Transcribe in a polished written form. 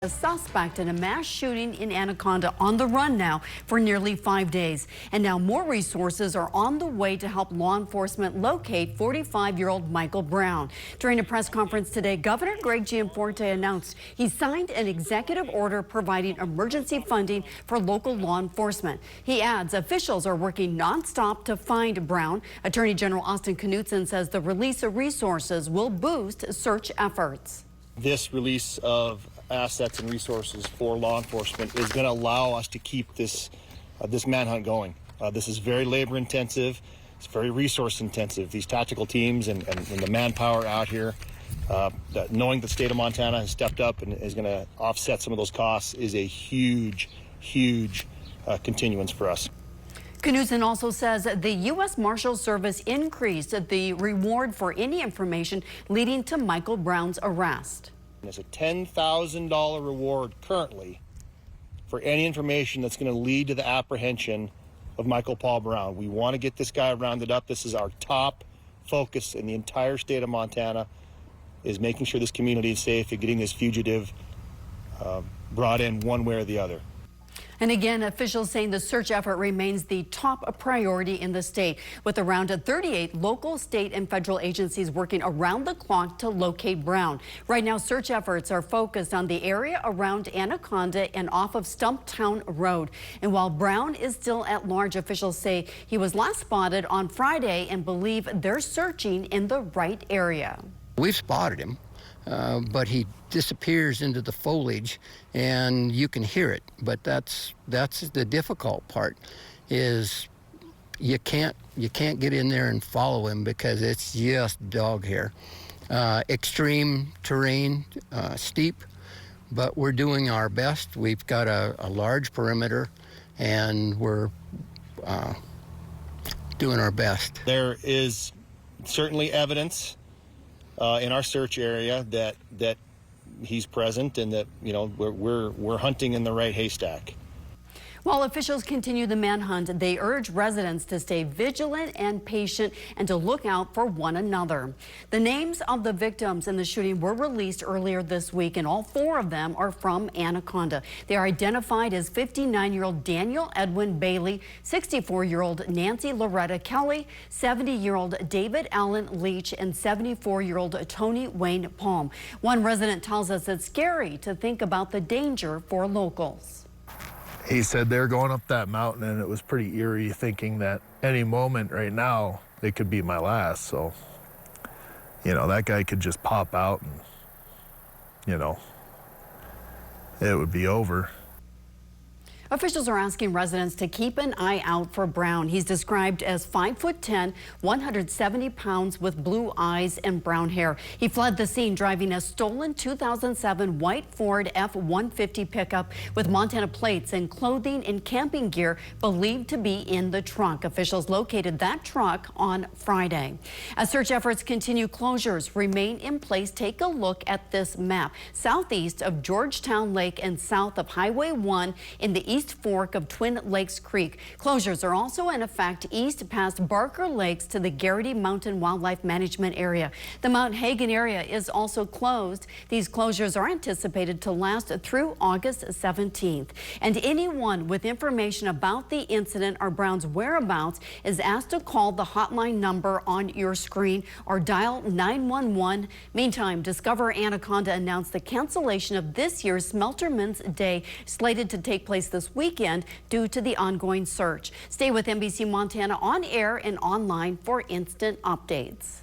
A suspect in a mass shooting in Anaconda on the run now for nearly 5 days. And now more resources are on the way to help law enforcement locate 45-year-old Michael Brown. During a press conference today, Governor Gianforte announced he signed an executive order providing emergency funding for local law enforcement. He adds officials are working nonstop to find Brown. Attorney General Austin Knudsen says the release of resources will boost search efforts. This release of assets and resources for law enforcement is going to allow us to keep this manhunt going. This is very labor intensive. It's very resource intensive. These tactical teams and the manpower out here, knowing the state of Montana has stepped up and is going to offset some of those costs is a huge continuance for us. Knudsen also says the U.S. Marshal Service increased the reward for any information leading to Michael Brown's arrest. There's a $10,000 reward currently for any information that's going to lead to the apprehension of Michael Paul Brown. We want to get this guy rounded up. This is our top focus in the entire state of Montana, is making sure this community is safe and getting this fugitive brought in one way or the other. And again, officials saying the search effort remains the top priority in the state, with around 38 local, state, and federal agencies working around the clock to locate Brown. Right now, search efforts are focused on the area around Anaconda and off of Stumptown Road. And while Brown is still at large, officials say he was last spotted on Friday and believe they're searching in the right area. We've spotted him. But he disappears into the foliage and you can hear it. But that's the difficult part, is you can't get in there and follow him because it's just dog hair. Extreme terrain, steep, but we're doing our best. We've got a large perimeter and we're doing our best. There is certainly evidence in our search area that he's present and that, you know, we're hunting in the right haystack. While officials continue the manhunt, they urge residents to stay vigilant and patient and to look out for one another. The names of the victims in the shooting were released earlier this week, and all 4 of them are from Anaconda. They are identified as 59-year-old Daniel Edwin Bailey, 64-year-old Nancy Loretta Kelly, 70-year-old David Allen Leach, and 74-year-old Tony Wayne Palm. One resident tells us it's scary to think about the danger for locals. He said they're going up that mountain, and it was pretty eerie thinking that any moment right now it could be my last. So, you know, that guy could just pop out and, you know, it would be over. Officials are asking residents to keep an eye out for Brown. He's described as 5'10", 170 pounds with blue eyes and brown hair. He fled the scene driving a stolen 2007 white Ford F-150 pickup with Montana plates and clothing and camping gear believed to be in the trunk. Officials located that truck on Friday. As search efforts continue, closures remain in place. Take a look at this map. Southeast of Georgetown Lake and south of Highway 1 in the East Fork of Twin Lakes Creek. Closures are also in effect east past Barker Lakes to the Garrity Mountain Wildlife Management Area. The Mount Hagen area is also closed. These closures are anticipated to last through August 17th. And anyone with information about the incident or Brown's whereabouts is asked to call the hotline number on your screen or dial 911. Meantime, Discover Anaconda announced the cancellation of this year's Smelterman's Day, slated to take place this weekend due to the ongoing search. Stay with NBC Montana on air and online for instant updates.